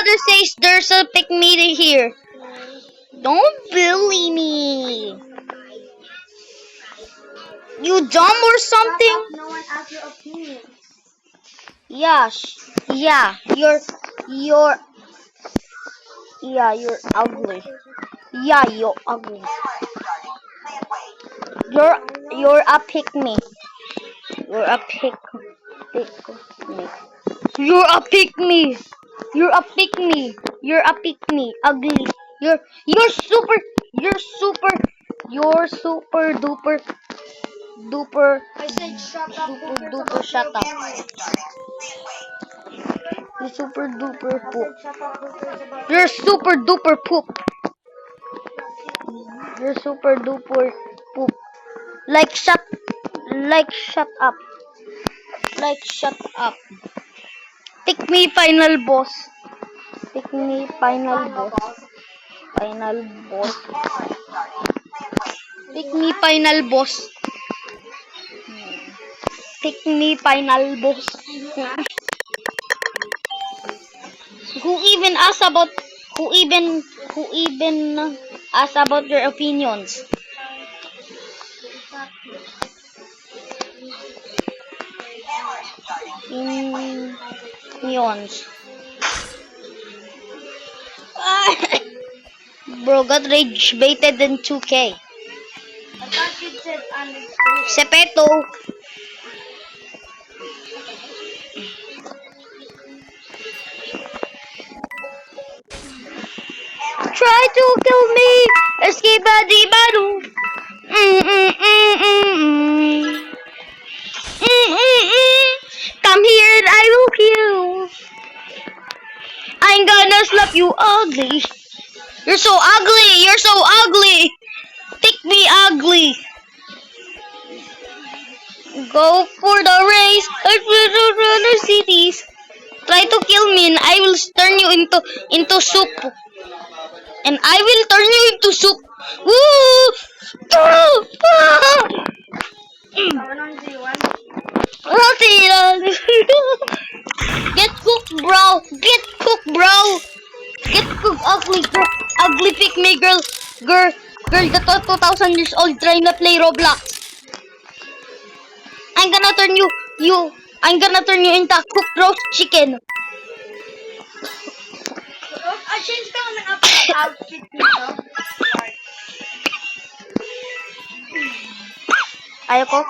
mother says there's a pick me here. Don't bully me. You dumb or something? No one asked your opinion. Yeah, yeah, you're ugly. Yeah, you're ugly. You're a pick me. You're a pick me. You're a pick me. You're a pick me. You're a pick me. Ugly. You're super. You're super duper duper I said shut up. super duper shut up. You super duper poop. You're super duper poop. You're super duper poop. Like shut up. Like shut up. Pick me final boss. Pick me final boss. Final boss. Pick me final boss. Pick me final boss. Who even asked about your opinions? Opinions. Bro, got rage baited in 2K. I thought you said Sepeto. Try to kill me. Escape badi badu. Come here and I will kill. I'm gonna slap you ugly. You're so ugly. You're so ugly. Pick me ugly. Go for the race. The cities. Try to kill me and I will turn you into soup. And I will turn you into soup. Woo! Get cooked, bro. Get cooked, bro. Get cooked, ugly girl. Ugly pick me girl. Girl that 2,000 years old trying to play Roblox. I'm gonna turn you into cooked roast chicken. I changed down an outfit nito. Sorry. Ayoko.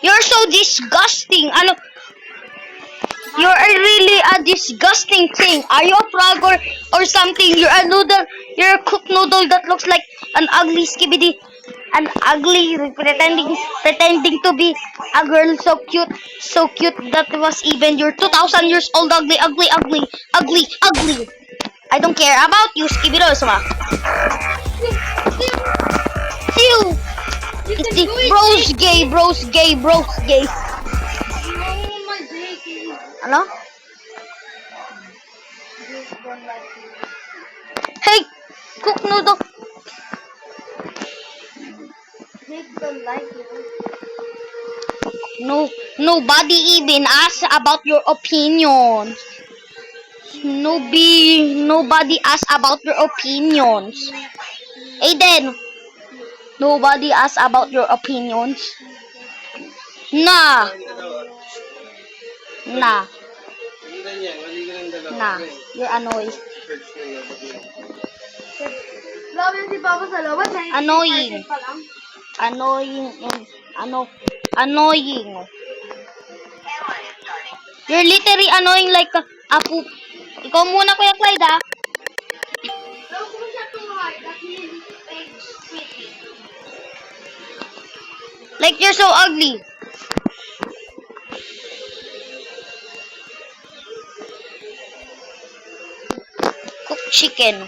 You're so disgusting. You're really a disgusting thing. Are you a frog or something? You're a noodle. You're a cooked noodle that looks like an ugly skibidi. An ugly pretending to be a girl so cute that was even your 2,000 years old ugly. I don't care about you, skibidosma. Ew. It's the bros gay. Ano? Hey, cook noodle. No, nobody even asked about your opinions. Nobody asked about your opinions. Aiden, nobody asked about your opinions. Nah, you're annoying. Annoying. You're literally annoying like a poop. Ikaw muna, Kuya Clyde, ah. Like you're so ugly. Cooked chicken.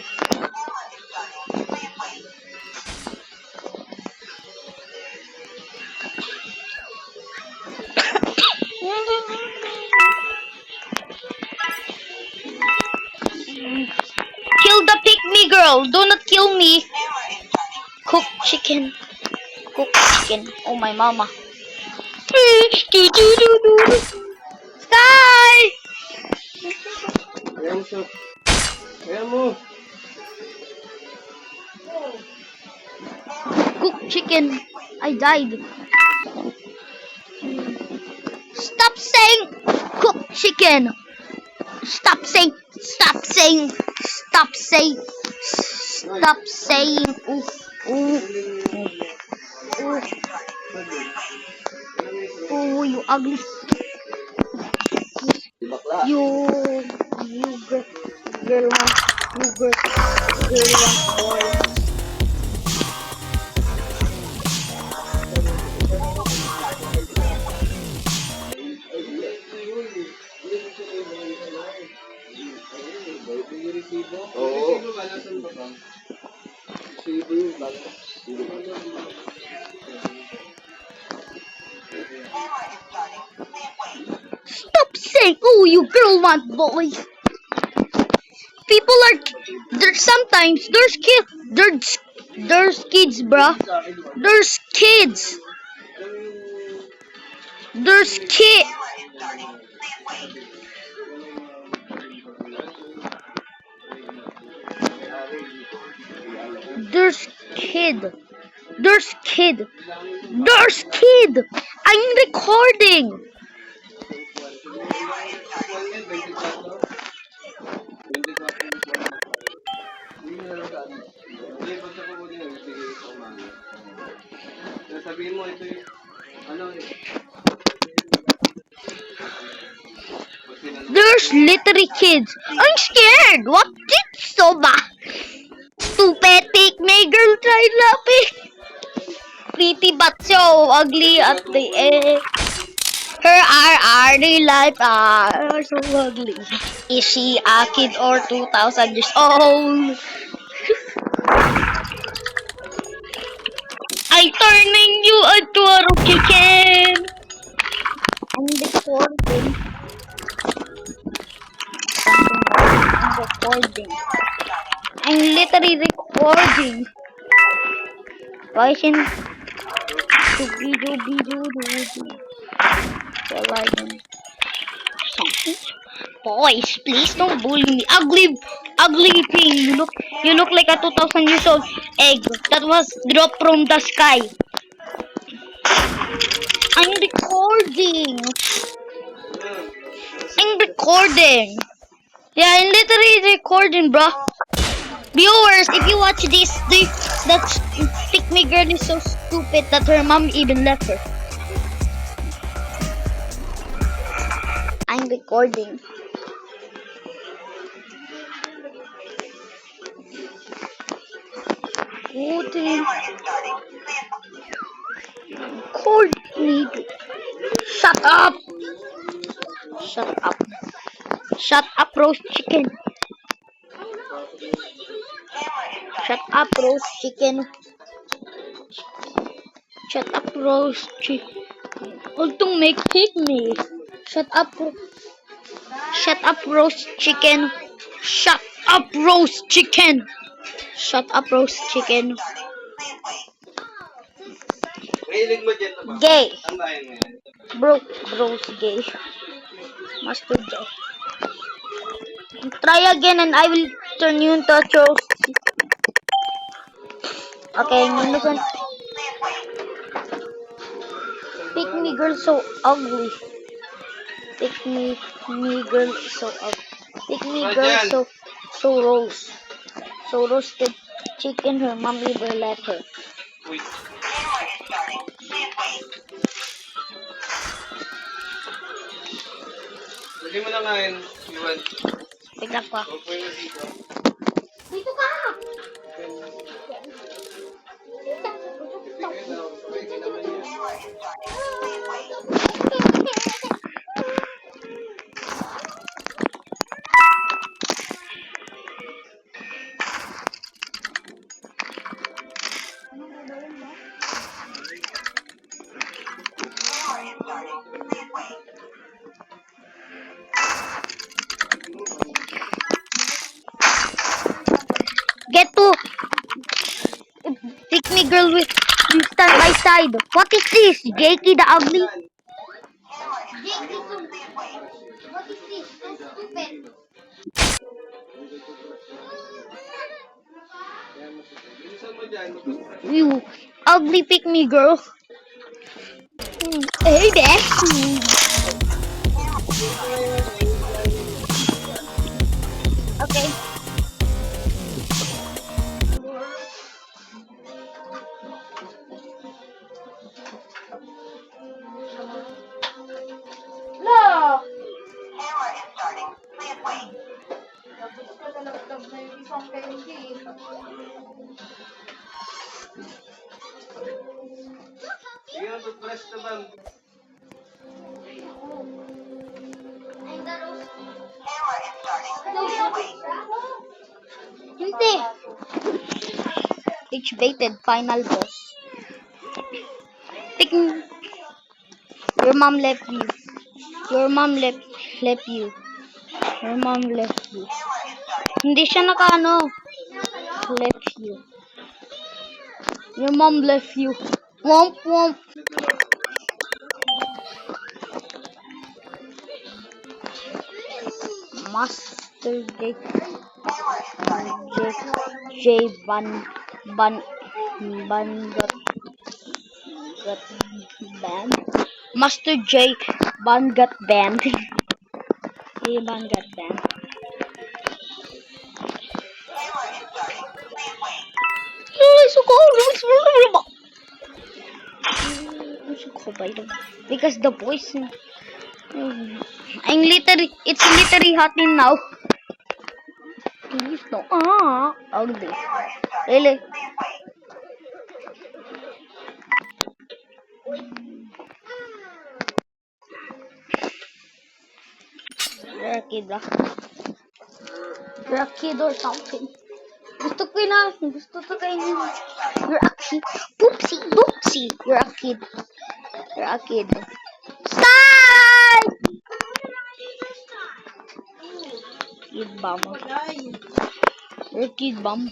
Kill the pick-me girl. Do not kill me. Cooked chicken. Oh my mama. Sky! dito. Kaya mo. Cooked chicken. I died. Stop saying cooked chicken. Stop saying. Stop saying. Stop saying. Stop saying. Ooh, ooh, ooh, ooh, you ugly. You girl one. You girl one boy. Oo. Resibo yung bala. Stop saying, oh, you girl want boy. People are sometimes there's kids, bruh. There's kids. There's kid. There's kid. There's kid. There's kid. I'm recording. Sabihin mo ito yung ano eh. There's literally kids. I'm scared. What did Soba? Stupid pick me girl tried laughing. Pretty but so ugly at the end. Her RR life are so ugly. Is she a kid or 2,000 years old? I'm turning you into a rookie can. I'm recording. I'm recording. I'm literally recording. Why isn't something? Boys, please don't bully me. Ugly thing. You look like a 2,000 years old egg that was dropped from the sky. I'm recording. I'm recording. Yeah, I'm literally recording, bro. Viewers, if you watch this, that pick me girl is so stupid that her mom even left her. I'm recording. Record me. Shut up. Shut up. Shut up, roast chicken. Shut up, roast chicken. Shut up, roast chicken. Oh, don't make me. Shut up. Shut up, roast chicken. Shut up, roast chicken. Shut up, roast chicken. Mahilig mo dyan na ba? Gay. Tambahin mo yan. Bro's gay. Master gay. Try again and I will turn you into a roast. Okay, listen. Pick me girl so ugly. Pick me girl so ugly. Pick me girl so roast. So roasted chicken her mom even left her. Wait. Lagyan mo na nga yun, Iwan. Tignan ko. Okay na dito. Dito ka! Bigyan na, sabay naman yan. Get to pick me girl with you stand by side. What is this? Jakey the ugly? Jakey, what is this? So stupid. Bilisan mo dyan. Mag-refresh. You ugly pick me girl. Hey there. Okay. Look! Tapos ko talagdag na yung isang candy. Sige na, toothbrush naman. Hindi. It's baited final boss. Pick me. Your mom left you. Your mom left you. Your mom left you. Hindi siya nakaano. Left you. Your mom left you. Womp womp. Master J. J. Ban got band. Master J. Ban got band. J. Ban got band. Because the voice. It's literally happening now. Please no. Ugly. Really? You're a kid lah. You're a kid or something. Gusto ko kayo. You're a kid. Poopsie. You're a kid. You're a kid. Stop! Kid bum. You're a kid bum.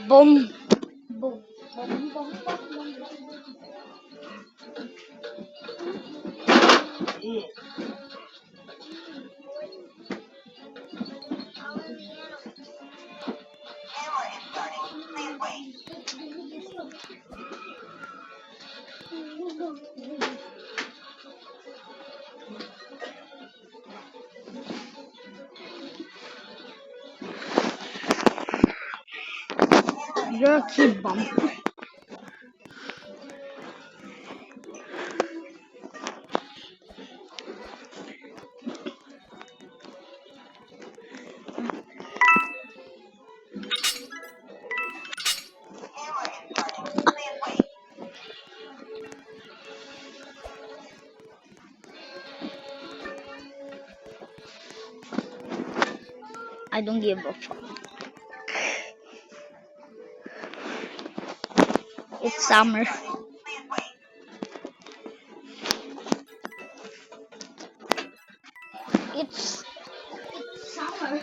Boom. Boom. You're a kid bum. I don't give a fuck. It's summer. It's summer.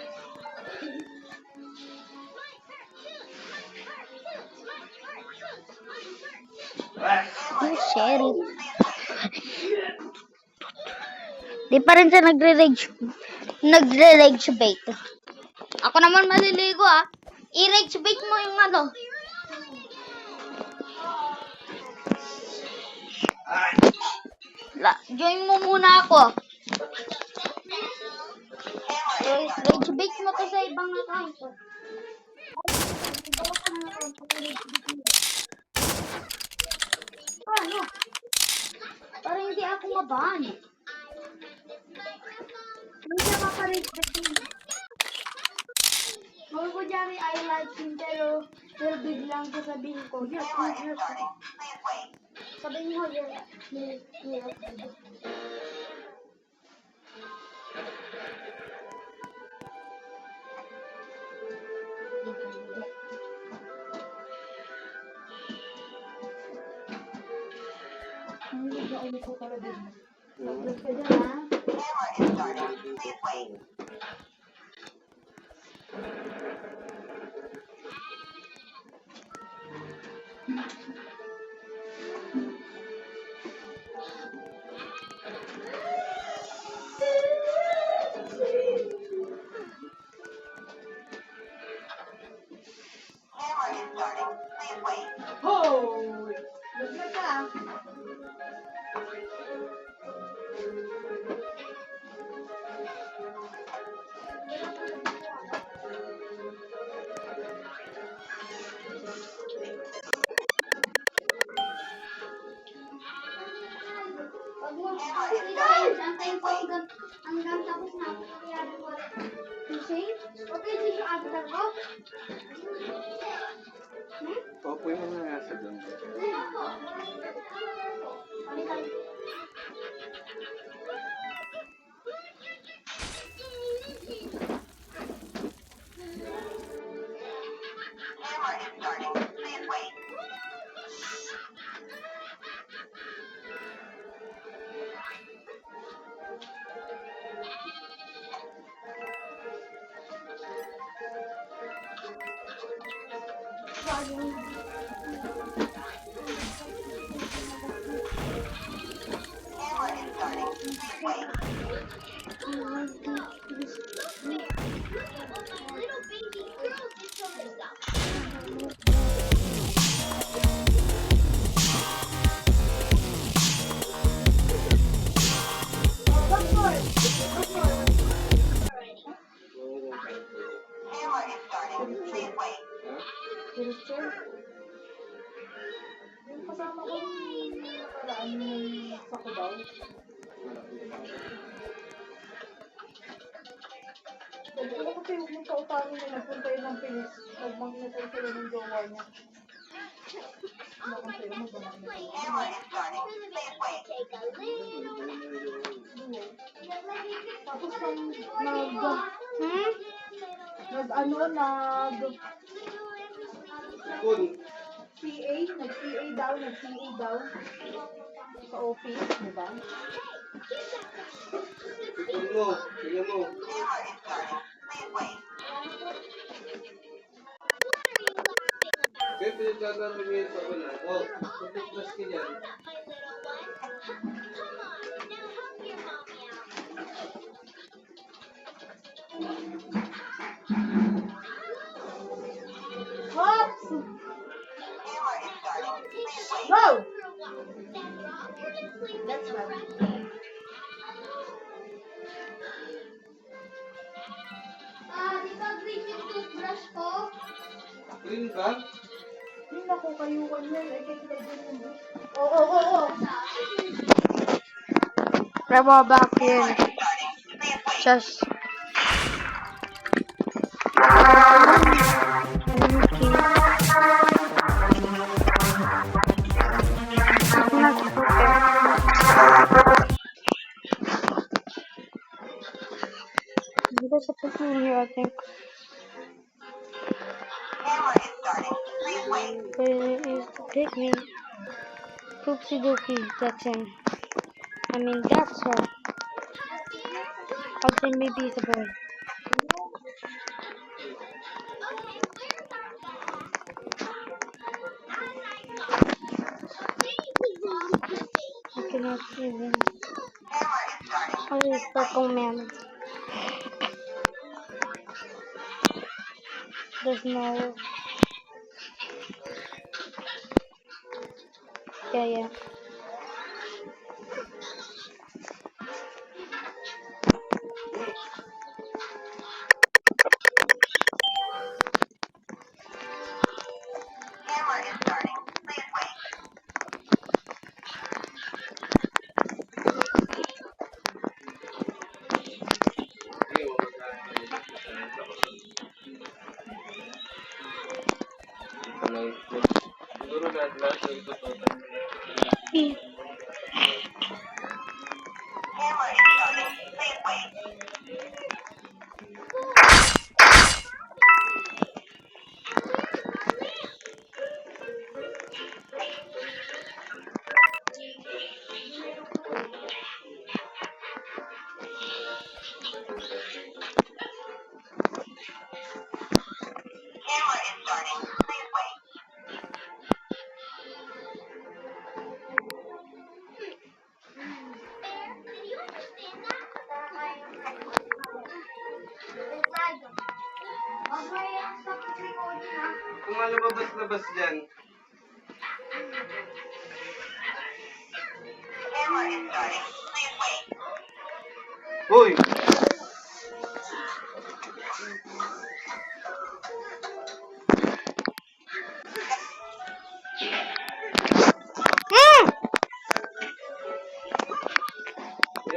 Oh, Sherry. Di pa rin siya nagre-rage bait. Ako naman maliligo I-rage bait mo yung ano. Join mo muna ako. Rage bait mo to sa ibang account. Paano? Para hindi ako maban. Hindi siya makarate Huwag ko dyan I like him pero biglang sasabihin ko, yes. Sabihin mo, yes. Hindi ba ulit ko talaga din? Huwag ka dyan Pag mo, guys, antayin ko hanggang tapos na ako nangyari ko. Fishing? Okay, fishing avatar ko? Papoy mo na nga sa doon. Wheelchair. Yung kasama ko yung nakaraan yung sa Cubao. Sabi ko kasi huwag mong kautanin na nagpunta yun ng Pilis. Nagmagnetay sila ng jowa niya. Bakang sila magmagnetay. Tapos Kun. nag-PA daw sa office, di ba? Kun mo. Tingnan mo. Kaya pinagkagano niya sa una. Oh, toothbrush ka dyan. Hops! Go! That's right. Di ba green yung toothbrush ko? Green ba? Hindi na ko kayo kanyan. Ay, kaya kilagyan yung brush. Oo. Reba back in. Just. There's a person in here, I think. But it is to pick me. Poopsie dookie, that's him. I mean, that's her. I'd say maybe it's a boy. I cannot see them. Oh, this purple man. There's no. Yeah. Siguro lahat yung tututan. Kung ano lumabas-labas dyan. Hoy!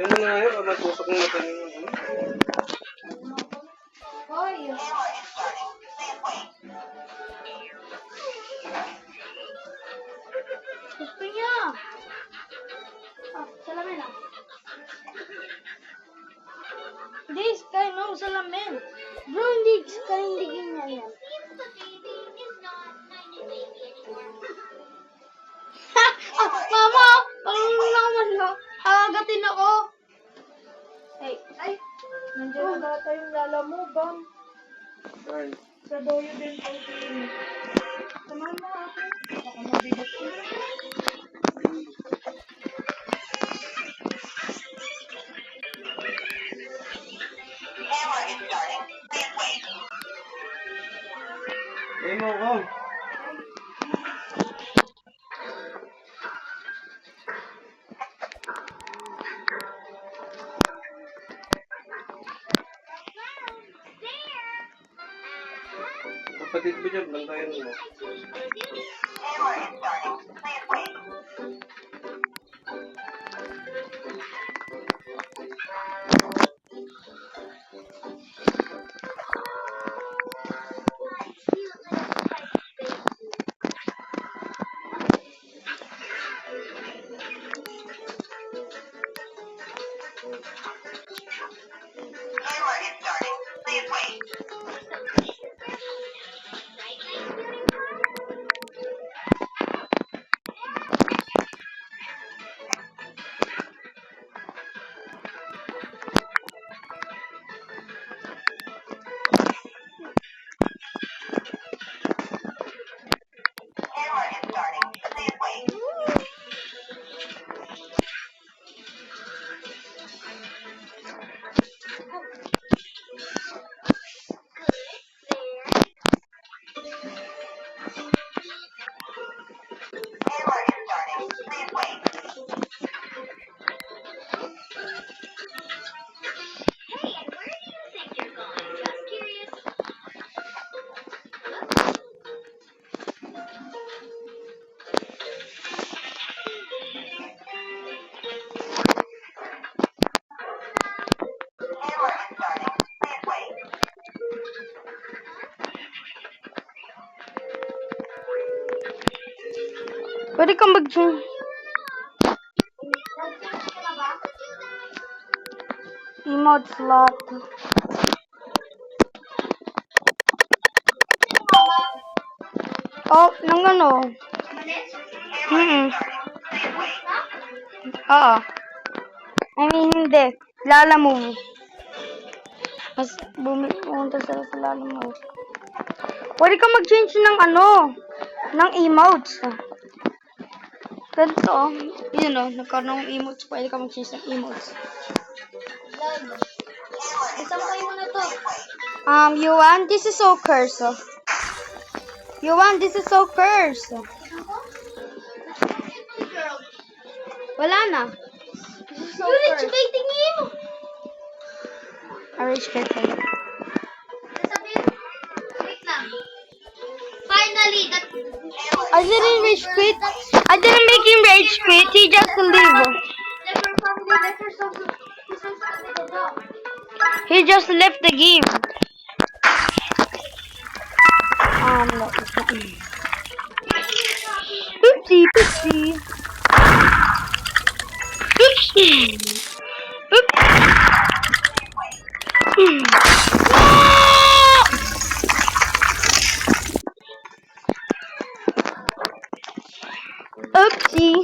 Yan mo na ngayon, magtusok na natin yung ano. Hoy. Gusto niya. Ah, salamin ah. Hindi, Sky, no, salamin. Bro, hindi, kalindigin niya yan. Ha! Ah, mama! Parang naman no. Hagatin ako. Hey, ay. Nandiyan na bata yung lala mo, Bam. Ay, Sa doyo din po. Samahan mo ako. Baka mabigat ko. ay mo ko. Kapatid mo dyan, bantayan mo. Pwede kang mag-change. Emote slot. Oh, nang ano? Oo. I mean, hindi. Lala move. Mas pumunta sila sa lala move. Pwede kang mag-change ng ano? Ng emotes. Ganito. Yun o, nagkaroon ng emotes. Pwede kang mag-change ng emotes. Isampay mo na to. Yuan, this is so cursed. Yuan, this is so cursed. Wala na. So rich baiting him. I respect him. Sabihin, wait lang. Finally, that... I didn't rage quit. I didn't make him rage quit. He just leave. Never family letters of the dog. He just left the game. No. Oopsie, oopsie. Oopsie. Oops. Oopsie.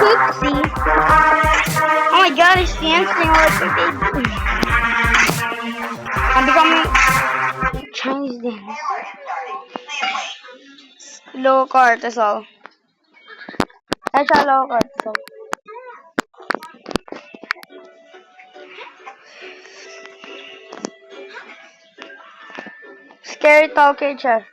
Oopsie. Oh my god, it's dancing like a baby. I'm becoming Chinese dance. Low card, that's all. That's a low card, so. Scary talker chest.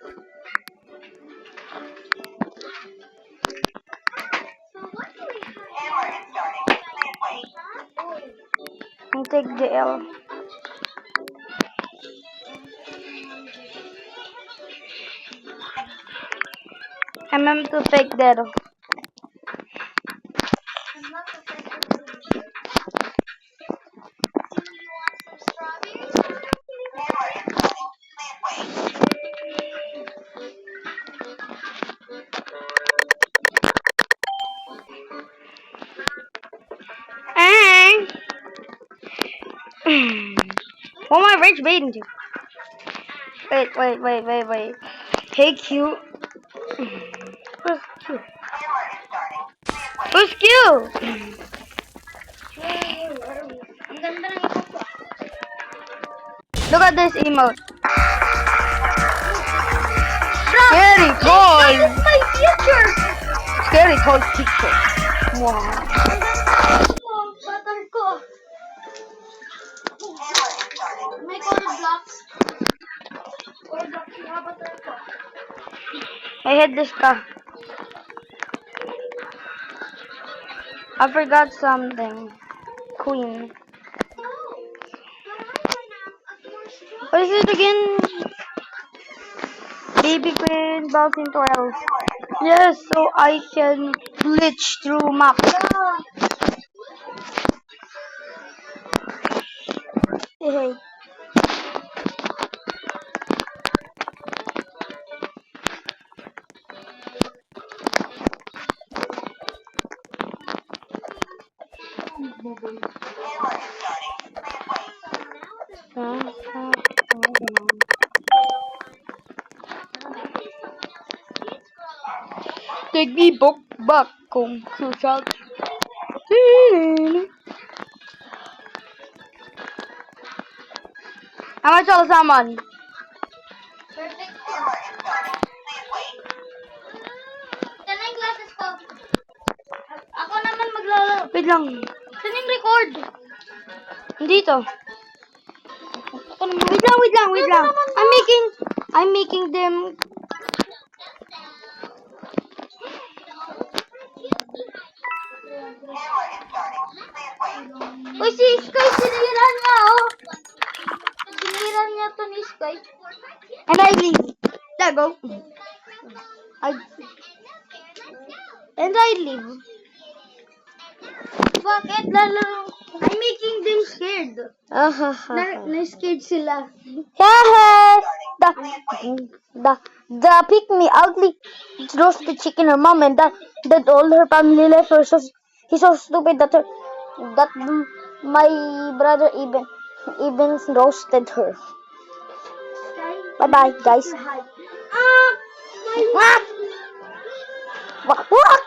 I'll take the L. I'm to fake that. I'm not affected. rage baiting you. Wait. Hey, Q. Where's Q? Who's Q? Ang ganda ng ito ko. Look at this emote. Scary cold. My future! Scary cold teacher. Wow. Butter ko. May color blocks. Color blocks yung butter ko. I hit this stuff. I forgot something. Queen. What is it again? Baby Queen bouncing twirls. Yes, so I can glitch through map. Hey. Take me back kung susag. How much all summon? Perfect ko. Yan na yung glasses ko. Ako naman maglalaro. Wait lang. Saan yung record? Dito. Ako naman. Wait lang. I'm making them. Uy, si Sky, siniran niya, oh. Siniran niya to ni Sky. And I leave. There go. And I leave. Bakit? Lalaro. I'm making them scared. Na-scared sila. The pick me ugly roasted chicken her mom and that all her family left her. So he's so stupid that my brother even roasted her. Bye bye guys. Ah! What?